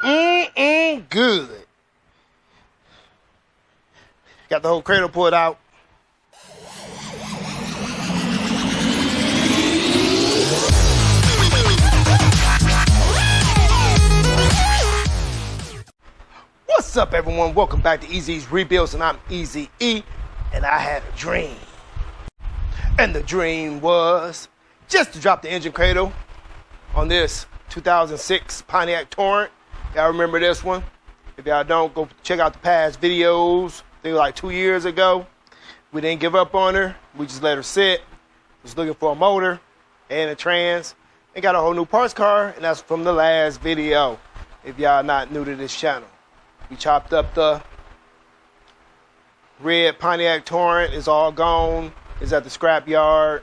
Good. Got the whole cradle pulled out. What's up, everyone? Welcome back to Easy's Rebuilds, and I'm Easy E, and I had a dream. And the dream was just to drop the engine cradle on this 2006 Pontiac Torrent. Y'all remember this one? If y'all don't, go check out the past videos. They were like 2 years ago. We didn't give up on her. We just let her sit. Was looking for a motor and a trans, and got a whole new parts car, and that's from the last video. If y'all not new to this channel, we chopped up the red Pontiac Torrent. It's all gone. It's at the scrap yard.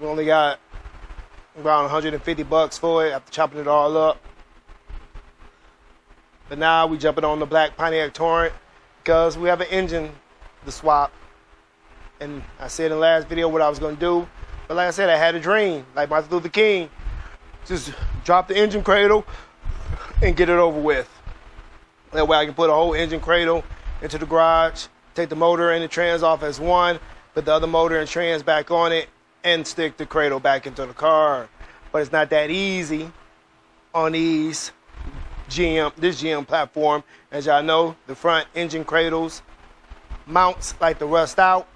We only got around $150 for it after chopping it all up. But now we jumping on the black Pontiac Torrent because we have an engine to swap. And I said in the last video what I was going to do. But like I said, I had a dream, like Martin Luther King. Just drop the engine cradle and get it over with. That way I can put a whole engine cradle into the garage, take the motor and the trans off as one, put the other motor and trans back on it, and stick the cradle back into the car. But it's not that easy on this GM platform. As y'all know, the front engine cradles mounts like to rust out.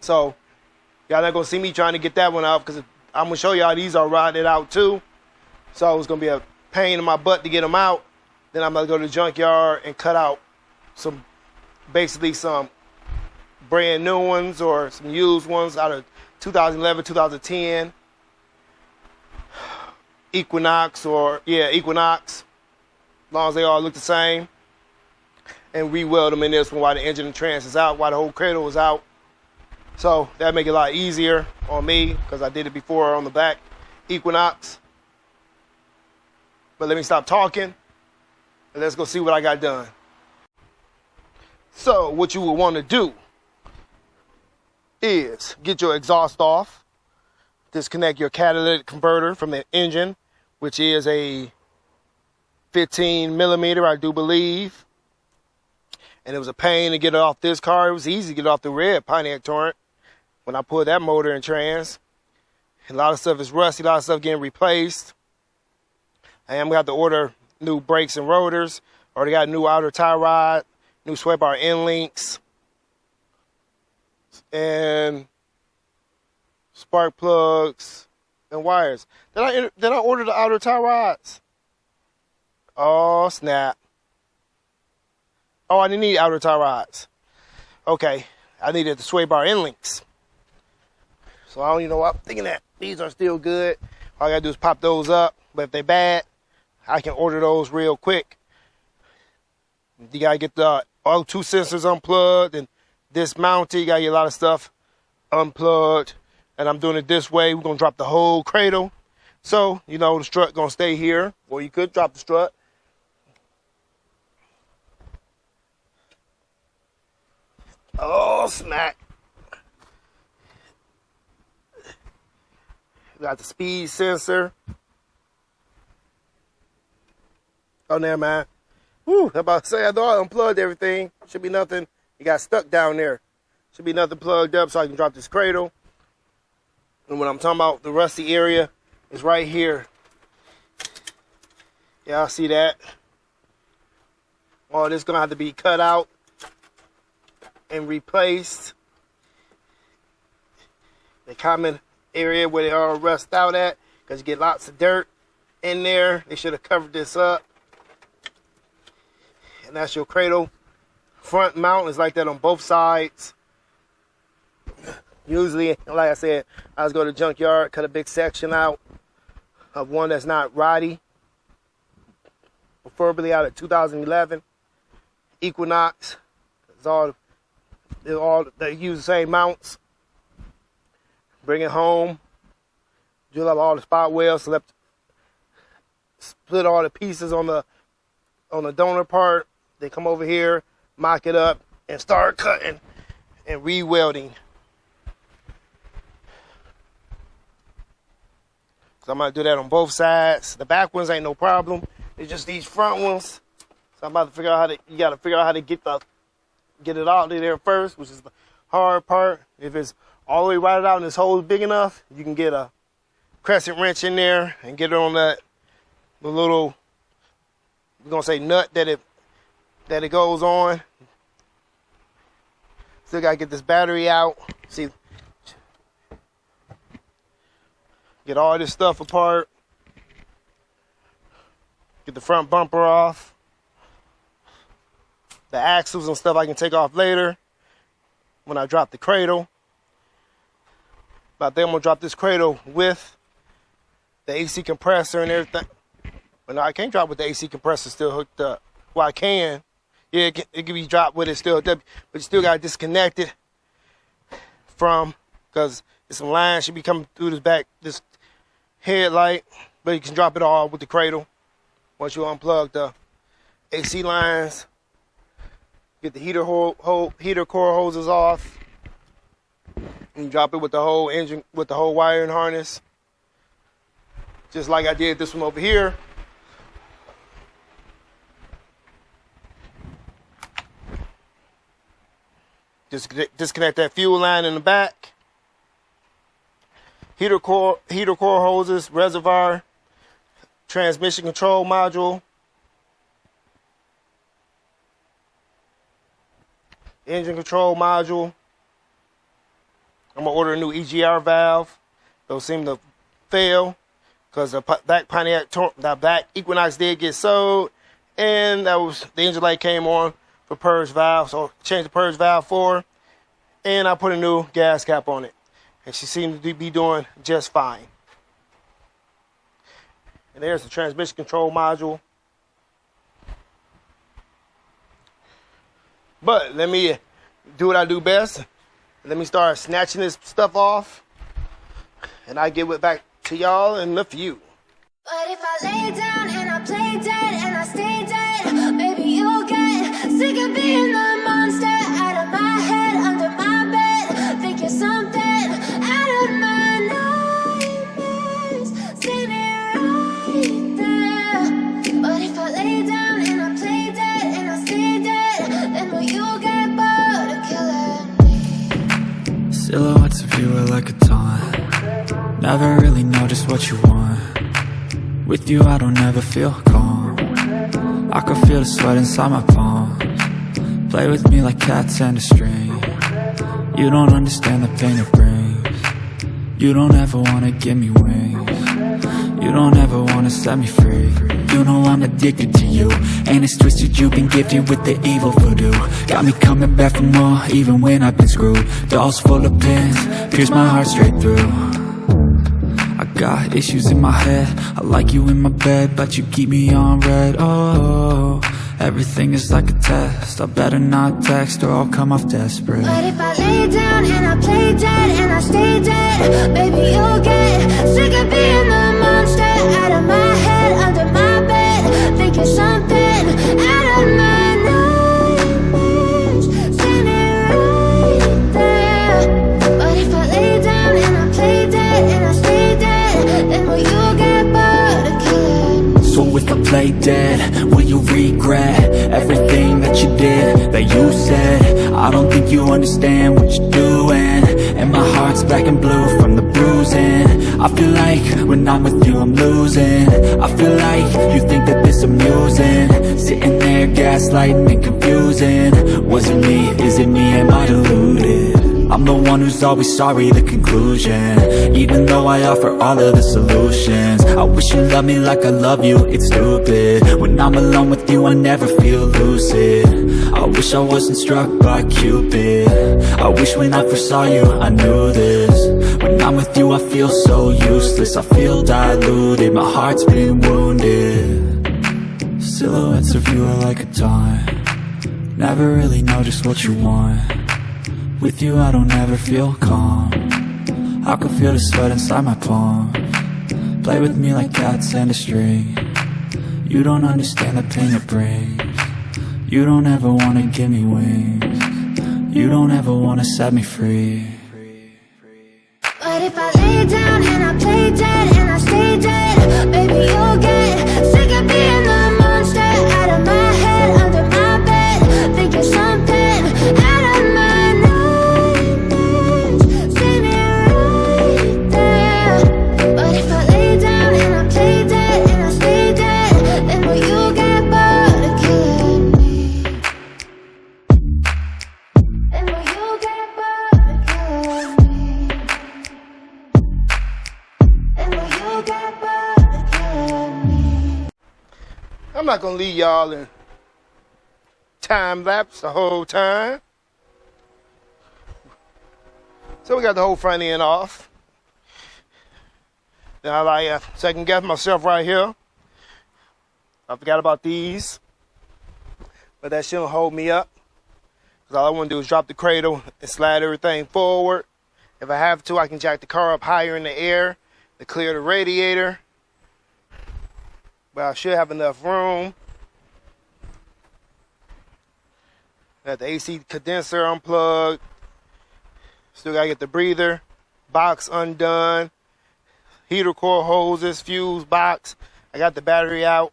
So y'all not gonna see me trying to get that one out, because I'm gonna show y'all these are rotted out too. So it's gonna be a pain in my butt to get them out. Then I'm gonna go to the junkyard and cut out basically some brand new ones or some used ones out of 2011, 2010 Equinox, as long as they all look the same, and re-weld them in this one while the engine and trans is out, while the whole cradle is out. So that'll make it a lot easier on me, because I did it before on the black Equinox. But let me stop talking and let's go see what I got done. So what you would want to do is get your exhaust off, disconnect your catalytic converter from the engine, which is a 15 millimeter, I do believe. And it was a pain to get it off this car. It was easy to get it off the red Pontiac Torrent when I pulled that motor and trans. And a lot of stuff is rusty, a lot of stuff getting replaced. I am going to have to order new brakes and rotors. Already got a new outer tie rod, new sway bar end links, and spark plugs and wires. Did I order the outer tie rods? Oh, snap. Oh, I didn't need outer tie rods. Okay, I needed the sway bar end links. So I don't even know what I'm thinking that. These are still good. All I gotta do is pop those up. But if they're bad, I can order those real quick. You gotta get the all two sensors unplugged and dismounted. You gotta get a lot of stuff unplugged. And I'm doing it this way. We're gonna drop the whole cradle. So, you know, the strut gonna stay here. Or you could drop the strut. Oh, smack. Got the speed sensor. Oh, never mind. Woo, I'm about to say, I thought I unplugged everything. Should be nothing. You got stuck down there. Should be nothing plugged up, so I can drop this cradle. And when I'm talking about the rusty area, it's right here. Y'all see that? All this gonna have to be cut out and replaced. The common area where they all rust out at, because you get lots of dirt in there. They should have covered this up. And that's your cradle. Front mount is like that on both sides. Usually, like I said, I was going to the junkyard, cut a big section out of one that's not rotty. Preferably out of 2011 Equinox. They use the same mounts. Bring it home. Drill up all the spot welds. Split all the pieces on the donor part. They come over here, mock it up, and start cutting and re-welding. So I'm going to do that on both sides. The back ones ain't no problem. It's just these front ones. So I'm about to figure out how to, you gotta figure out how to get it out of there first, which is the hard part. If it's all the way right out and this hole is big enough, you can get a crescent wrench in there and get it on the little, we're gonna say nut that it goes on. Still gotta get this battery out. See, get all this stuff apart. Get the front bumper off. The axles and stuff I can take off later when I drop the cradle. But then I'm gonna drop this cradle with the AC compressor and everything. But no, I can't drop with the AC compressor still hooked up. Well, I can. Yeah, it can be dropped with it still hooked up, but you still gotta disconnect it from, because there's some lines should be coming through this headlight. But you can drop it all with the cradle once you unplug the AC lines. Get the heater core hoses off, and drop it with the whole engine, with the whole wiring harness, just like I did this one over here. Just disconnect that fuel line in the back. Heater core hoses, reservoir, transmission control module, engine control module. I'm gonna order a new EGR valve. Those seem to fail because the black Equinox did get sold, and that was the engine light came on for purge valve, so changed the purge valve for her, and I put a new gas cap on it, and she seemed to be doing just fine. And there's the transmission control module. But let me do what I do best. Let me start snatching this stuff off, and I get it back to y'all in a few. But if I lay down and I play dead and I stay dead, baby, you'll get sick of being the monster out of my head, under my bed. Think you're something out of my nightmares, standing right there. But if I lay down and I play dead and I stay dead, then will you get bored of killing me? Silhouettes of you are like a taunt. Never really know just what you want. With you I don't ever feel calm. I can feel the sweat inside my palms. Play with me like cats and a string. You don't understand the pain it brings. You don't ever wanna give me wings. You don't ever wanna set me free. You know I'm addicted to you, and it's twisted you've been gifted with the evil voodoo. Got me coming back for more, even when I've been screwed. Dolls full of pins, pierce my heart straight through. I got issues in my head, I like you in my bed, but you keep me on red. Oh, everything is like a test. I better not text or I'll come off desperate. But if I lay down and I play dead and I stay dead, baby, you'll get sick of being the monster out of my head, under my bed. Think you're something out of my nightmares, standing right there. But if I lay down and I play dead and I stay dead, then will you get bored of killing me? So if I play dead, will you regret everything that you did, that you said? I don't think you understand what you're doing, and my heart's black and blue from the bruising. I feel like when I'm with you I'm losing. I feel like you think that this amusing, sitting there gaslighting and confusing. Was it me? Is it me? Am I deluded? I'm the one who's always sorry, the conclusion, even though I offer all of the solutions. I wish you loved me like I love you, it's stupid. When I'm alone with you I never feel lucid. I wish I wasn't struck by Cupid. I wish when I first saw you I knew this. When I'm with you I feel so useless, I feel diluted, my heart's been wounded. Silhouettes of you are like a taunt. Never really know just what you want. With you I don't ever feel calm. I can feel the sweat inside my palms. Play with me like cats and a string. You don't understand the pain it brings. You don't ever wanna give me wings. You don't ever wanna set me free. But if I lay down and I play dead and I stay dead, baby, you'll get sick of being the I'm not gonna leave y'all in time lapse the whole time. So we got the whole front end off. Now I like second guess myself right here. I forgot about these, but that shouldn't hold me up. Cause all I want to do is drop the cradle and slide everything forward. If I have to, I can jack the car up higher in the air to clear the radiator. But I should have enough room. Got the AC condenser unplugged. Still gotta get the breather box undone. Heater core hoses, fuse box. I got the battery out.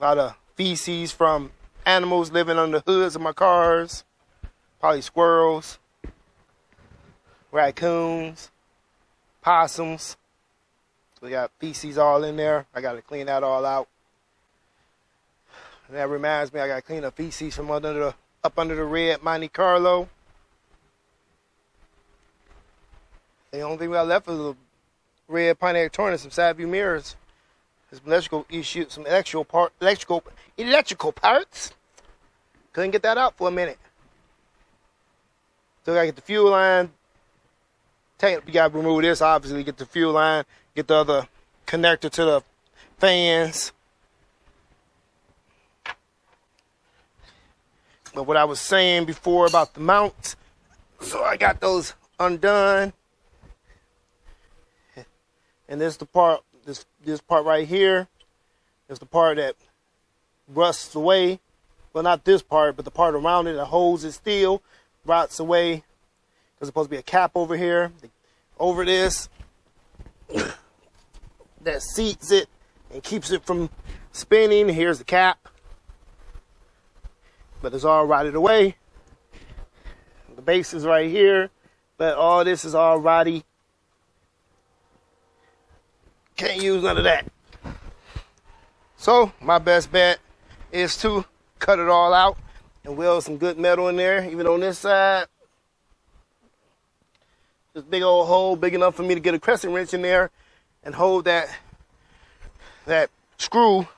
A lot of feces from animals living on the hoods of my cars. Probably squirrels, raccoons, possums. We got feces all in there. I gotta clean that all out. And that reminds me, I gotta clean the feces from up under the red Monte Carlo. The only thing we got left is the red Pontiac Torrent, some side view mirrors. Some electrical issues, some electrical parts. Couldn't get that out for a minute. Still gotta get the fuel line. You gotta remove this, obviously, get the fuel line, get the other connector to the fans. But what I was saying before about the mounts, so I got those undone. And this is the part, this part right here is the part that rusts away. Well, not this part, but the part around it that holds it still, rots away. There's supposed to be a cap over here, over this, that seats it and keeps it from spinning. Here's the cap. But it's all rotted away. The base is right here, but all this is all rotty. Can't use none of that. So my best bet is to cut it all out and weld some good metal in there. Even on this side, this big old hole big enough for me to get a crescent wrench in there and hold that screw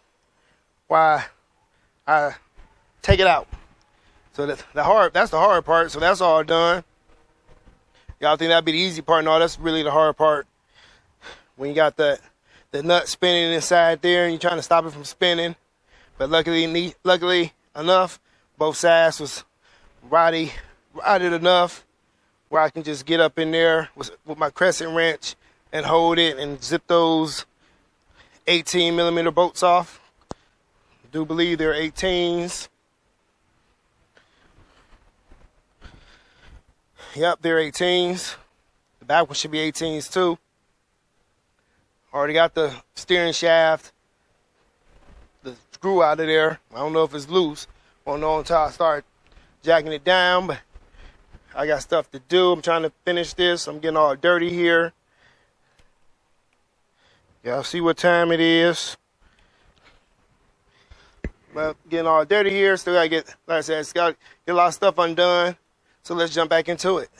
while I take it out. So that's the hard part. So that's all done. Y'all think that'd be the easy part? No, that's really the hard part. When you got the nut spinning inside there and you're trying to stop it from spinning. But luckily enough, both sides was rotted enough where I can just get up in there with my crescent wrench and hold it and zip those 18mm bolts off. I do believe they're 18s. Yep, they're 18s. The back one should be 18s too. Already got the steering shaft, the screw out of there. I don't know if it's loose. Won't know until I start jacking it down, but I got stuff to do. I'm trying to finish this. I'm getting all dirty here. Y'all see what time it is. But getting all dirty here. Still gotta get, like I said, it's got to get a lot of stuff undone. So let's jump back into it.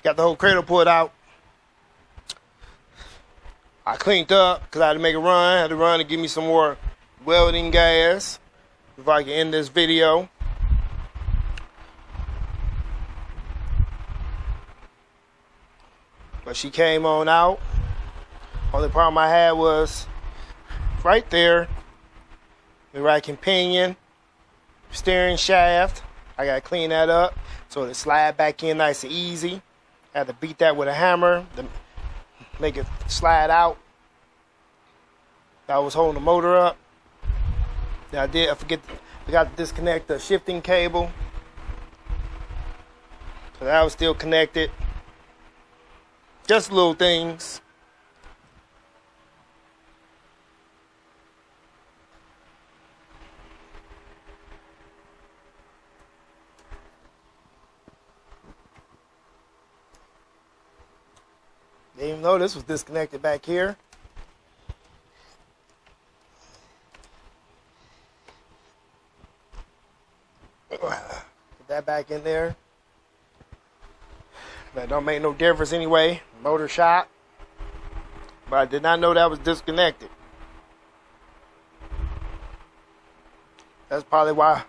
Got the whole cradle pulled out. I cleaned up because I had to make a run. I had to run to give me some more welding gas before I can end this video. But she came on out. Only problem I had was right there, the right companion, steering shaft. I got to clean that up so it slide back in nice and easy. I had to beat that with a hammer to make it slide out. I was holding the motor up. Then I forgot to disconnect the shifting cable. So that was still connected. Just little things. Didn't even know this was disconnected back here. Put that back in there. That don't make no difference anyway. Motor shot. But I did not know that was disconnected. That's probably why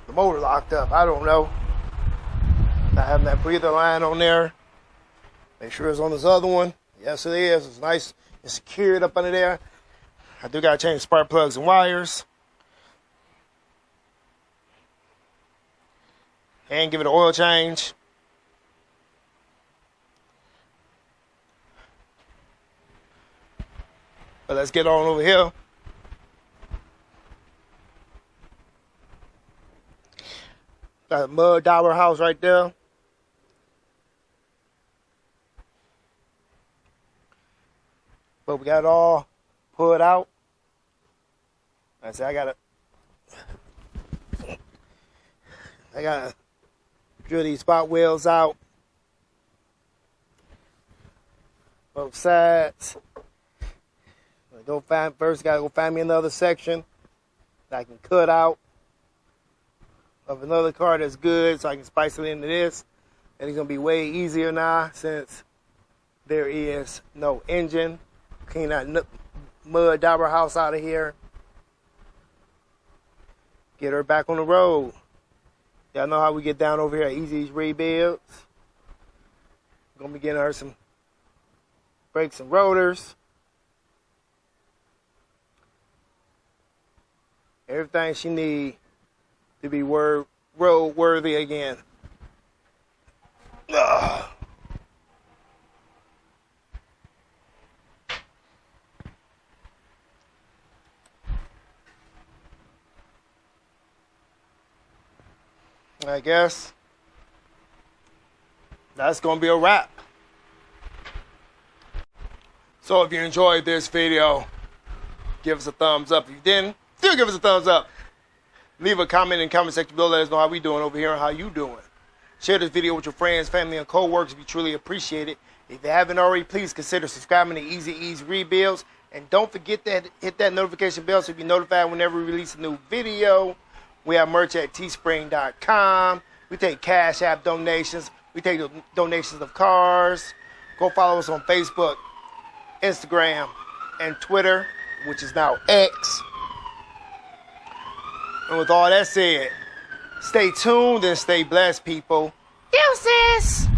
the motor locked up. I don't know. Not having that breather line on there. Make sure it's on this other one. Yes, it is. It's nice and secured up under there. I do got to change spark plugs and wires. And give it an oil change. But let's get on over here. Got a mud dauber house right there. But we got it all pulled out. I said I gotta drill these spot welds out. Both sides. First gotta go find me another section that I can cut out of another car that's good so I can spice it into this. And it's gonna be way easier now since there is no engine. Clean that mud dauber house out of here. Get her back on the road. Y'all know how we get down over here at Easy's Rebuilds. Gonna be getting her some brakes and rotors. Everything she needs to be road worthy again. Ugh. I guess that's going to be a wrap. So if you enjoyed this video, give us a thumbs up. If you didn't, still give us a thumbs up. Leave a comment in the comment section below. Let us know how we doing over here and how you doing. Share this video with your friends, family, and co-workers. We truly appreciate it. If you haven't already, please consider subscribing to Easy Ease Rebuilds. And don't forget to hit that notification bell so you be notified whenever we release a new video. We have merch at teespring.com. We take Cash App donations. We take donations of cars. Go follow us on Facebook, Instagram, and Twitter, which is now X. And with all that said, stay tuned and stay blessed, people. Deuces!